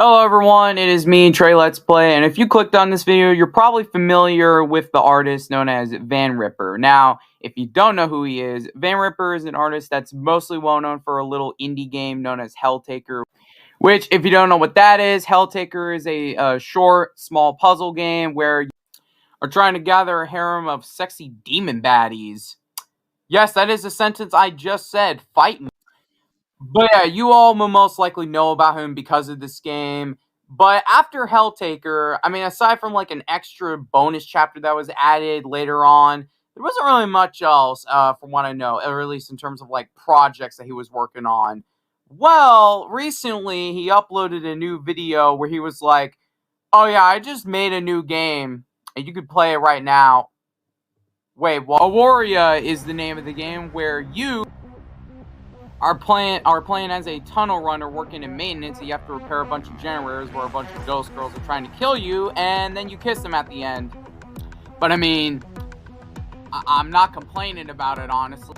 Hello everyone, it is me, Trey Let's Play, and if you clicked on this video, you're probably familiar with the artist known as Vanripper. Now, if you don't know who he is, Vanripper is an artist that's mostly well known for a little indie game known as Helltaker, which, if you don't know what that is, Helltaker is a short, small puzzle game where you are trying to gather a harem of sexy demon baddies. Yes, that is a sentence I just said. Fight me. But yeah, you all will most likely know about him because of this game. But after Helltaker, I mean, aside from like an extra bonus chapter that was added later on, there wasn't really much else from what I know, or at least in terms of like projects that he was working on. Well, recently he uploaded a new video where he was like, oh yeah, I just made a new game and you could play it right now. Wait, well, Auroria is the name of the game where you are playing as a tunnel runner working in maintenance, and you have to repair a bunch of generators where a bunch of ghost girls are trying to kill you, and then you kiss them at the end. But I mean, I'm not complaining about it, honestly.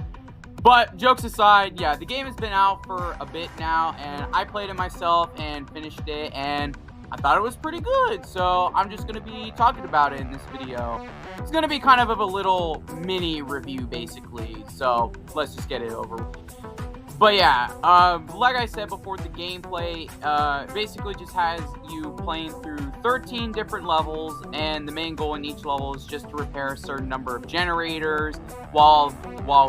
But jokes aside, yeah, the game has been out for a bit now, and I played it myself and finished it, and I thought it was pretty good, so I'm just going to be talking about it in this video. It's going to be kind of a little mini review, basically, so let's just get it over with. But yeah, like I said before, the gameplay basically just has you playing through 13 different levels, and the main goal in each level is just to repair a certain number of generators while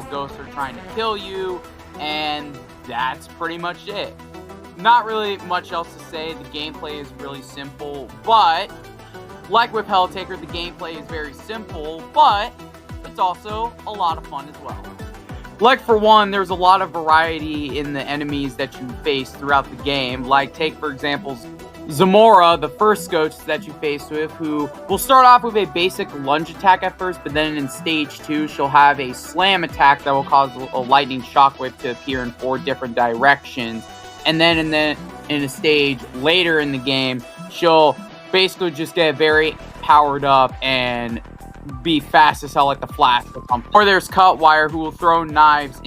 ghosts are trying to kill you, and that's pretty much it. Not really much else to say. The gameplay is really simple, but like with Helltaker, the gameplay is very simple, but it's also a lot of fun as well. Like, for one, there's a lot of variety in the enemies that you face throughout the game. Like, take, for example, Zamora, the first ghost that you face with, who will start off with a basic lunge attack at first, but then in stage 2, she'll have a slam attack that will cause a lightning shockwave to appear in 4 different directions. And then in a stage later in the game, she'll basically just get very powered up and be fast as hell like the Flash or something. Or there's Cutwire, who will throw knives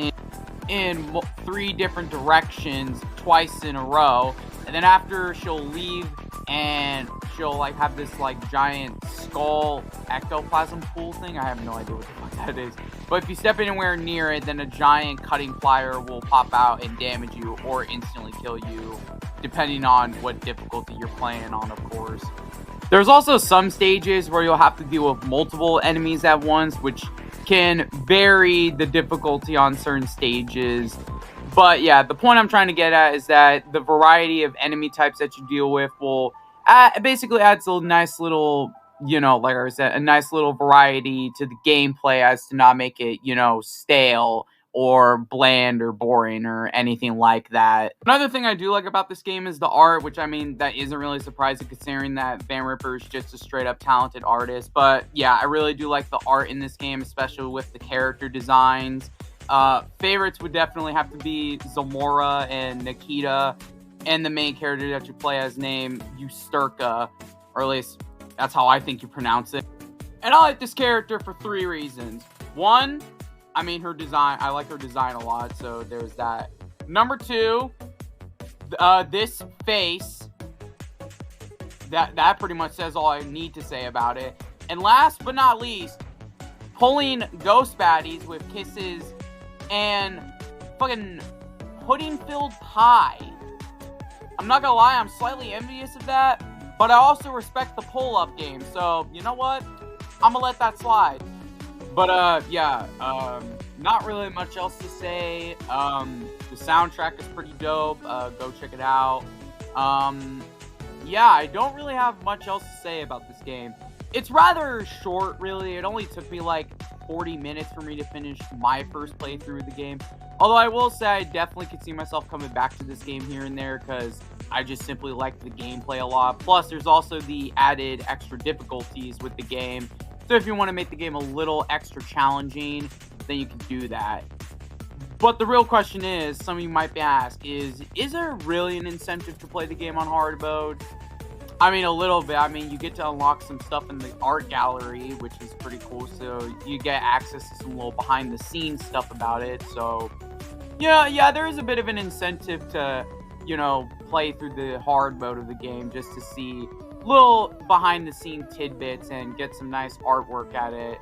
in 3 different directions twice in a row, and then after she'll leave and she'll like have this like giant skull ectoplasm pool thing. I have no idea what the fuck that is, but if you step anywhere near it, then a giant cutting plier will pop out and damage you or instantly kill you, depending on what difficulty you're playing on, of course. There's also some stages where you'll have to deal with multiple enemies at once, which can vary the difficulty on certain stages. But yeah, the point I'm trying to get at is that the variety of enemy types that you deal with will basically adds a nice little, you know, like I said, a nice little variety to the gameplay as to not make it, you know, stale or bland or boring or anything like that. Another thing I do like about this game is the art, which, I mean, that isn't really surprising considering that Vanripper is just a straight up talented artist. But yeah, I really do like the art in this game, especially with the character designs. Favorites would definitely have to be Zamora and Nikita, and the main character that you play as named Usterka, or at least that's how I think you pronounce it. And I like this character for 3 reasons. 1, I mean, her design, I like her design a lot, so there's that. Number 2, this face, that pretty much says all I need to say about it. And last but not least, pulling ghost baddies with kisses and fucking pudding-filled pie. I'm not gonna lie, I'm slightly envious of that, but I also respect the pull-up game, so you know what? I'm gonna let that slide. But, yeah, not really much else to say. The soundtrack is pretty dope. Go check it out. Yeah, I don't really have much else to say about this game. It's rather short, really. It only took me, like, 40 minutes for me to finish my first playthrough of the game. Although I will say I definitely could see myself coming back to this game here and there because I just simply like the gameplay a lot. Plus, there's also the added extra difficulties with the game. So if you want to make the game a little extra challenging, then you can do that. But the real question is, some of you might be asked, is there really an incentive to play the game on hard mode? I mean, a little bit. I mean, you get to unlock some stuff in the art gallery, which is pretty cool. So you get access to some little behind the scenes stuff about it. So yeah, there is a bit of an incentive to you know, play through the hard mode of the game just to see little behind the scene tidbits and get some nice artwork at it.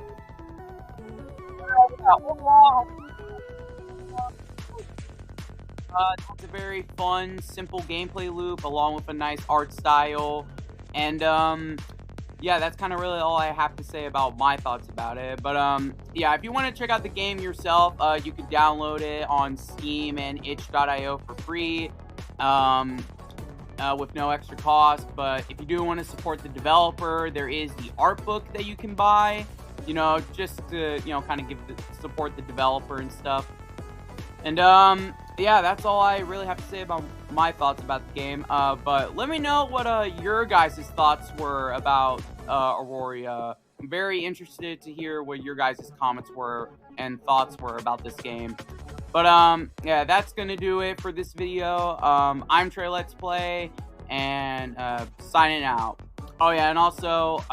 It's a very fun, simple gameplay loop along with a nice art style. And yeah, that's kind of really all I have to say about my thoughts about it. But yeah, if you want to check out the game yourself, you can download it on Steam and itch.io for free. With no extra cost. But if you do want to support the developer, there is the art book that you can buy, you know, just to, you know, kind of support the developer and stuff. And yeah, that's all I really have to say about my thoughts about the game. But let me know what your guys' thoughts were about Auroria. I'm very interested to hear what your guys' comments were and thoughts were about this game. But yeah, that's gonna do it for this video. I'm Trey Let's Play, and signing out. Oh yeah, and also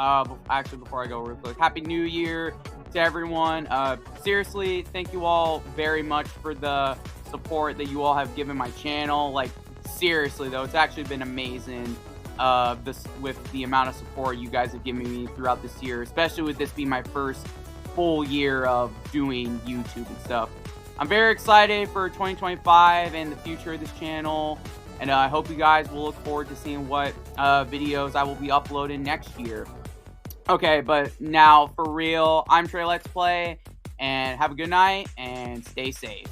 actually before I go real quick, Happy New Year to everyone. Seriously, thank you all very much for the support that you all have given my channel. Like, seriously though, it's actually been amazing. With the amount of support you guys have given me throughout this year, especially with this being my first full year of doing YouTube and stuff. I'm very excited for 2025 and the future of this channel, and I hope you guys will look forward to seeing what videos I will be uploading next year. Okay, but now for real, I'm Trey Let's Play, and have a good night and stay safe.